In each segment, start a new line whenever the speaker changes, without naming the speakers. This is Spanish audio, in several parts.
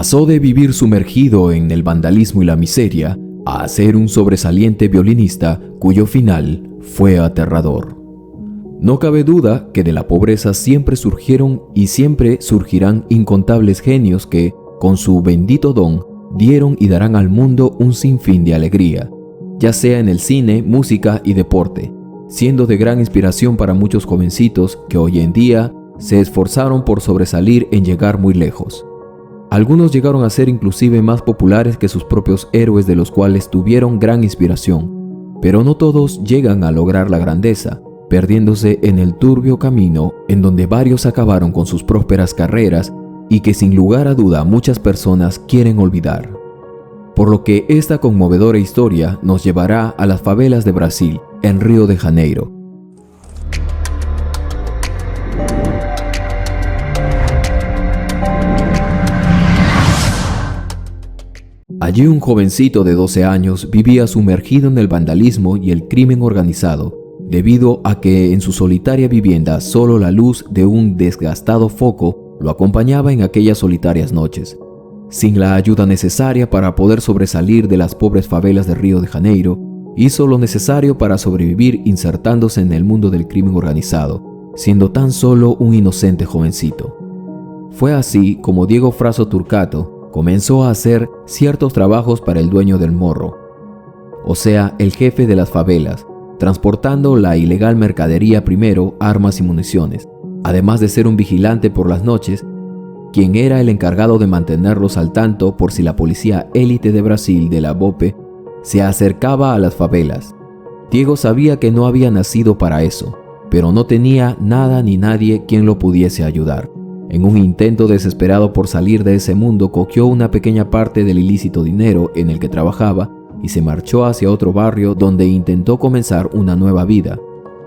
Pasó de vivir sumergido en el vandalismo y la miseria a ser un sobresaliente violinista cuyo final fue aterrador. No cabe duda que de la pobreza siempre surgieron y siempre surgirán incontables genios que, con su bendito don, dieron y darán al mundo un sinfín de alegría, ya sea en el cine, música y deporte, siendo de gran inspiración para muchos jovencitos que hoy en día se esforzaron por sobresalir en llegar muy lejos. Algunos llegaron a ser inclusive más populares que sus propios héroes de los cuales tuvieron gran inspiración, pero no todos llegan a lograr la grandeza, perdiéndose en el turbio camino en donde varios acabaron con sus prósperas carreras y que sin lugar a duda muchas personas quieren olvidar. Por lo que esta conmovedora historia nos llevará a las favelas de Brasil, en Río de Janeiro. Allí un jovencito de 12 años vivía sumergido en el vandalismo y el crimen organizado, debido a que en su solitaria vivienda solo la luz de un desgastado foco lo acompañaba en aquellas solitarias noches. Sin la ayuda necesaria para poder sobresalir de las pobres favelas de Río de Janeiro, hizo lo necesario para sobrevivir insertándose en el mundo del crimen organizado, siendo tan solo un inocente jovencito. Fue así como Diego Frasso Turcato comenzó a hacer ciertos trabajos para el dueño del morro, o sea, el jefe de las favelas, transportando la ilegal mercadería primero, armas y municiones, además de ser un vigilante por las noches, quien era el encargado de mantenerlos al tanto por si la policía élite de Brasil de la BOPE se acercaba a las favelas. Diego sabía que no había nacido para eso, pero no tenía nada ni nadie quien lo pudiese ayudar. En un intento desesperado por salir de ese mundo, cogió una pequeña parte del ilícito dinero en el que trabajaba y se marchó hacia otro barrio donde intentó comenzar una nueva vida,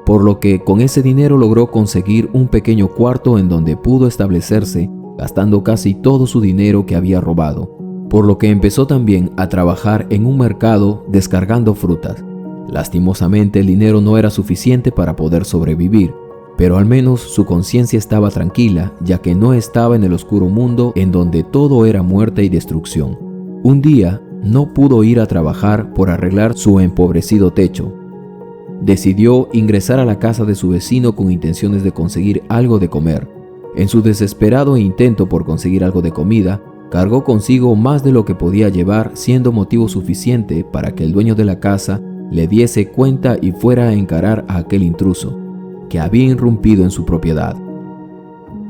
por lo que con ese dinero logró conseguir un pequeño cuarto en donde pudo establecerse, gastando casi todo su dinero que había robado, por lo que empezó también a trabajar en un mercado descargando frutas. Lastimosamente el dinero no era suficiente para poder sobrevivir, pero al menos su conciencia estaba tranquila, ya que no estaba en el oscuro mundo en donde todo era muerte y destrucción. Un día no pudo ir a trabajar por arreglar su empobrecido techo. Decidió ingresar a la casa de su vecino con intenciones de conseguir algo de comer. En su desesperado intento por conseguir algo de comida, cargó consigo más de lo que podía llevar, siendo motivo suficiente para que el dueño de la casa le diese cuenta y fuera a encarar a aquel intruso que había irrumpido en su propiedad.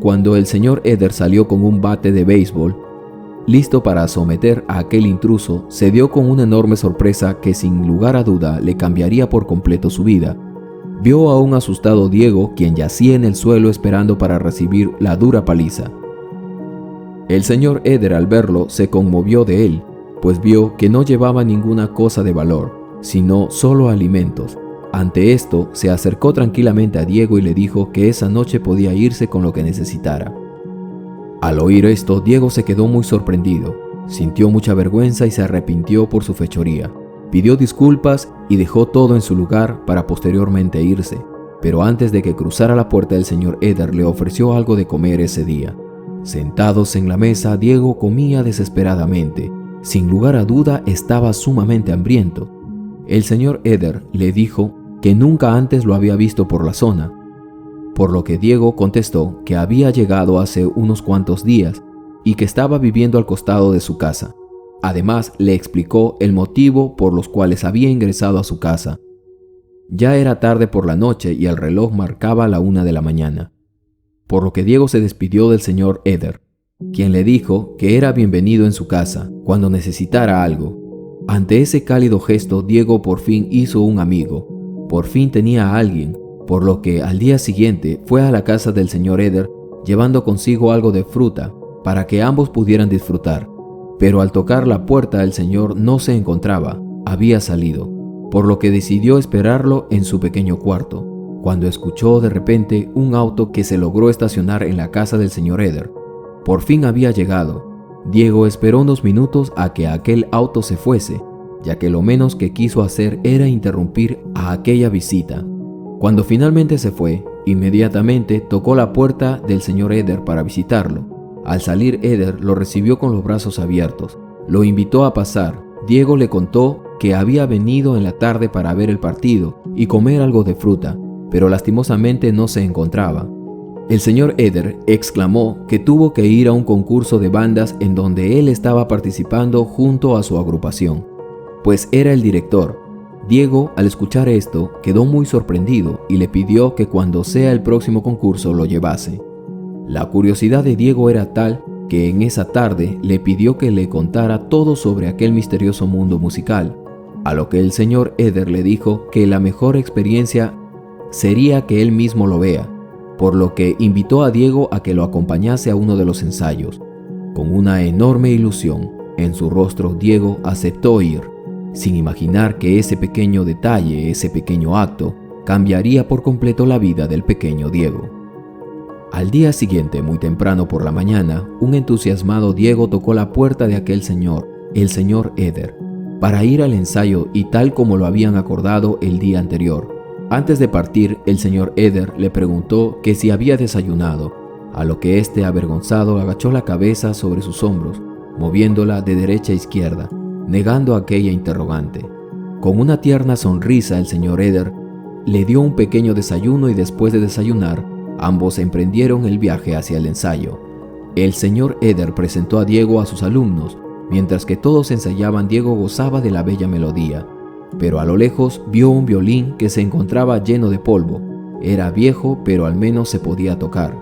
Cuando el señor Eder salió con un bate de béisbol, listo para someter a aquel intruso, se dio con una enorme sorpresa que sin lugar a duda le cambiaría por completo su vida. Vio a un asustado Diego, quien yacía en el suelo esperando para recibir la dura paliza. El señor Eder, al verlo, se conmovió de él, pues vio que no llevaba ninguna cosa de valor, sino solo alimentos. Ante esto, se acercó tranquilamente a Diego y le dijo que esa noche podía irse con lo que necesitara. Al oír esto, Diego se quedó muy sorprendido, sintió mucha vergüenza y se arrepintió por su fechoría. Pidió disculpas y dejó todo en su lugar para posteriormente irse, pero antes de que cruzara la puerta el señor Eder le ofreció algo de comer ese día. Sentados en la mesa, Diego comía desesperadamente. Sin lugar a duda estaba sumamente hambriento. El señor Eder le dijo que nunca antes lo había visto por la zona, por lo que Diego contestó que había llegado hace unos cuantos días y que estaba viviendo al costado de su casa. Además, le explicó el motivo por los cuales había ingresado a su casa. Ya era tarde por la noche y el reloj marcaba la 1 de la mañana, por lo que Diego se despidió del señor Eder, quien le dijo que era bienvenido en su casa cuando necesitara algo. Ante ese cálido gesto, Diego por fin hizo un amigo. Por fin tenía a alguien, por lo que al día siguiente fue a la casa del señor Eder llevando consigo algo de fruta para que ambos pudieran disfrutar. Pero al tocar la puerta el señor no se encontraba, había salido, por lo que decidió esperarlo en su pequeño cuarto, cuando escuchó de repente un auto que se logró estacionar en la casa del señor Eder. Por fin había llegado. Diego esperó unos minutos a que aquel auto se fuese, ya que lo menos que quiso hacer era interrumpir a aquella visita. Cuando finalmente se fue, inmediatamente tocó la puerta del señor Eder para visitarlo. Al salir, Eder lo recibió con los brazos abiertos. Lo invitó a pasar. Diego le contó que había venido en la tarde para ver el partido y comer algo de fruta, pero lastimosamente no se encontraba. El señor Eder exclamó que tuvo que ir a un concurso de bandas en donde él estaba participando junto a su agrupación, pues era el director. Diego, al escuchar esto, quedó muy sorprendido y le pidió que cuando sea el próximo concurso lo llevase. La curiosidad de Diego era tal que en esa tarde le pidió que le contara todo sobre aquel misterioso mundo musical, a lo que el señor Eder le dijo que la mejor experiencia sería que él mismo lo vea, por lo que invitó a Diego a que lo acompañase a uno de los ensayos. Con una enorme ilusión en su rostro, Diego aceptó ir, sin imaginar que ese pequeño detalle, ese pequeño acto, cambiaría por completo la vida del pequeño Diego. Al día siguiente, muy temprano por la mañana, un entusiasmado Diego tocó la puerta de aquel señor, el señor Eder, para ir al ensayo y tal como lo habían acordado el día anterior. Antes de partir, el señor Eder le preguntó que si había desayunado, a lo que este avergonzado agachó la cabeza sobre sus hombros, moviéndola de derecha a izquierda, negando aquella interrogante. Con una tierna sonrisa, el señor Eder le dio un pequeño desayuno y después de desayunar, ambos emprendieron el viaje hacia el ensayo. El señor Eder presentó a Diego a sus alumnos. Mientras que todos ensayaban, Diego gozaba de la bella melodía, pero a lo lejos vio un violín que se encontraba lleno de polvo. Era viejo, pero al menos se podía tocar.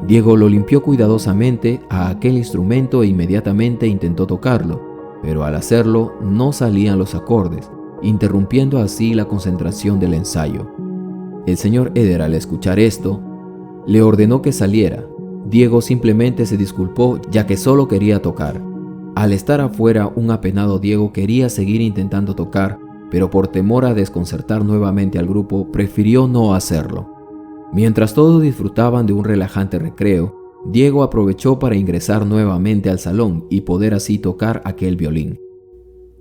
Diego lo limpió cuidadosamente a aquel instrumento e inmediatamente intentó tocarlo, pero al hacerlo no salían los acordes, interrumpiendo así la concentración del ensayo. El señor Eder, al escuchar esto, le ordenó que saliera. Diego simplemente se disculpó, ya que solo quería tocar. Al estar afuera, un apenado Diego quería seguir intentando tocar, pero por temor a desconcertar nuevamente al grupo, prefirió no hacerlo. Mientras todos disfrutaban de un relajante recreo, Diego aprovechó para ingresar nuevamente al salón y poder así tocar aquel violín.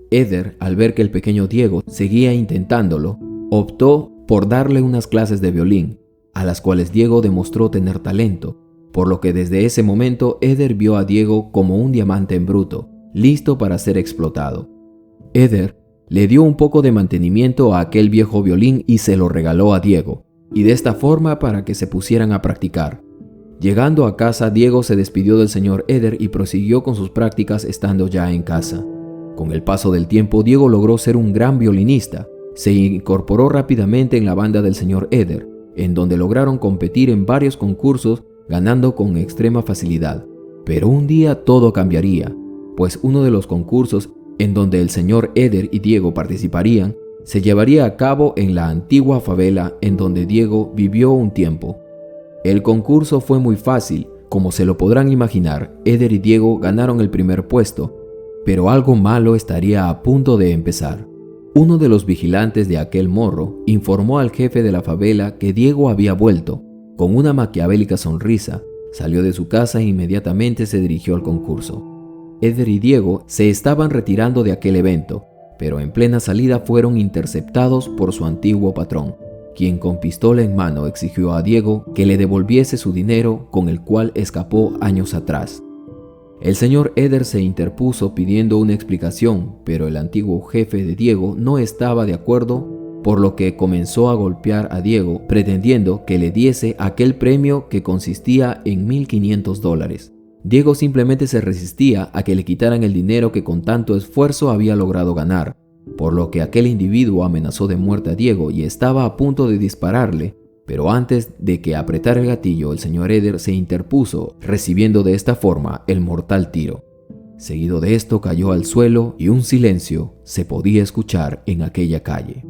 Eder, al ver que el pequeño Diego seguía intentándolo, optó por darle unas clases de violín, a las cuales Diego demostró tener talento, por lo que desde ese momento Eder vio a Diego como un diamante en bruto, listo para ser explotado. Eder le dio un poco de mantenimiento a aquel viejo violín y se lo regaló a Diego, y de esta forma para que se pusieran a practicar. Llegando a casa, Diego se despidió del señor Eder y prosiguió con sus prácticas estando ya en casa. Con el paso del tiempo, Diego logró ser un gran violinista. Se incorporó rápidamente en la banda del señor Eder, en donde lograron competir en varios concursos, ganando con extrema facilidad. Pero un día todo cambiaría, pues uno de los concursos en donde el señor Eder y Diego participarían se llevaría a cabo en la antigua favela en donde Diego vivió un tiempo. El concurso fue muy fácil, como se lo podrán imaginar. Eder y Diego ganaron el primer puesto, pero algo malo estaría a punto de empezar. Uno de los vigilantes de aquel morro informó al jefe de la favela que Diego había vuelto. Con una maquiavélica sonrisa, salió de su casa e inmediatamente se dirigió al concurso. Eder y Diego se estaban retirando de aquel evento, pero en plena salida fueron interceptados por su antiguo patrón, quien con pistola en mano exigió a Diego que le devolviese su dinero con el cual escapó años atrás. El señor Eder se interpuso pidiendo una explicación, pero el antiguo jefe de Diego no estaba de acuerdo, por lo que comenzó a golpear a Diego, pretendiendo que le diese aquel premio que consistía en $1,500. Diego simplemente se resistía a que le quitaran el dinero que con tanto esfuerzo había logrado ganar, por lo que aquel individuo amenazó de muerte a Diego y estaba a punto de dispararle, pero antes de que apretara el gatillo, el señor Eder se interpuso, recibiendo de esta forma el mortal tiro. Seguido de esto cayó al suelo y un silencio se podía escuchar en aquella calle.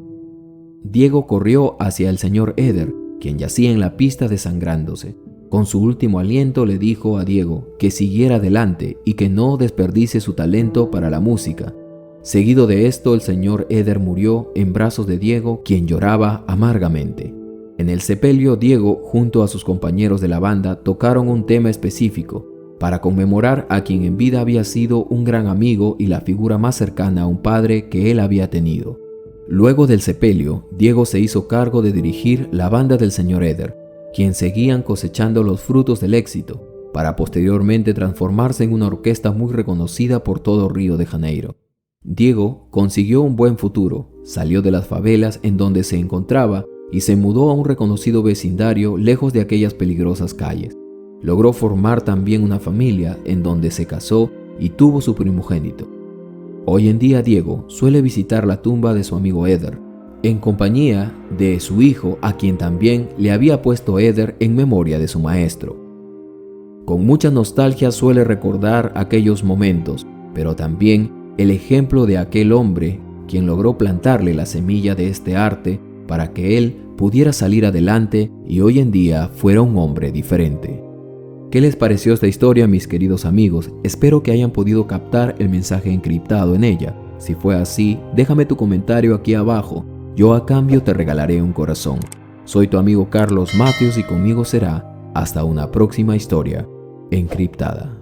Diego corrió hacia el señor Eder, quien yacía en la pista desangrándose. Con su último aliento le dijo a Diego que siguiera adelante y que no desperdicie su talento para la música. Seguido de esto, el señor Eder murió en brazos de Diego, quien lloraba amargamente. En el sepelio, Diego, junto a sus compañeros de la banda, tocaron un tema específico para conmemorar a quien en vida había sido un gran amigo y la figura más cercana a un padre que él había tenido. Luego del sepelio, Diego se hizo cargo de dirigir la banda del señor Eder, quien seguían cosechando los frutos del éxito. para posteriormente transformarse en una orquesta muy reconocida por todo Río de Janeiro. Diego consiguió un buen futuro, salió de las favelas en donde se encontraba y se mudó a un reconocido vecindario lejos de aquellas peligrosas calles. Logró formar también una familia en donde se casó y tuvo su primogénito. Hoy en día Diego suele visitar la tumba de su amigo Eder, en compañía de su hijo, a quien también le había puesto Eder en memoria de su maestro. Con mucha nostalgia suele recordar aquellos momentos, pero también el ejemplo de aquel hombre quien logró plantarle la semilla de este arte para que él pudiera salir adelante y hoy en día fuera un hombre diferente. ¿Qué les pareció esta historia, mis queridos amigos? Espero que hayan podido captar el mensaje encriptado en ella. Si fue así, déjame tu comentario aquí abajo. Yo a cambio te regalaré un corazón. Soy tu amigo Carlos Matthews y conmigo será hasta una próxima historia encriptada.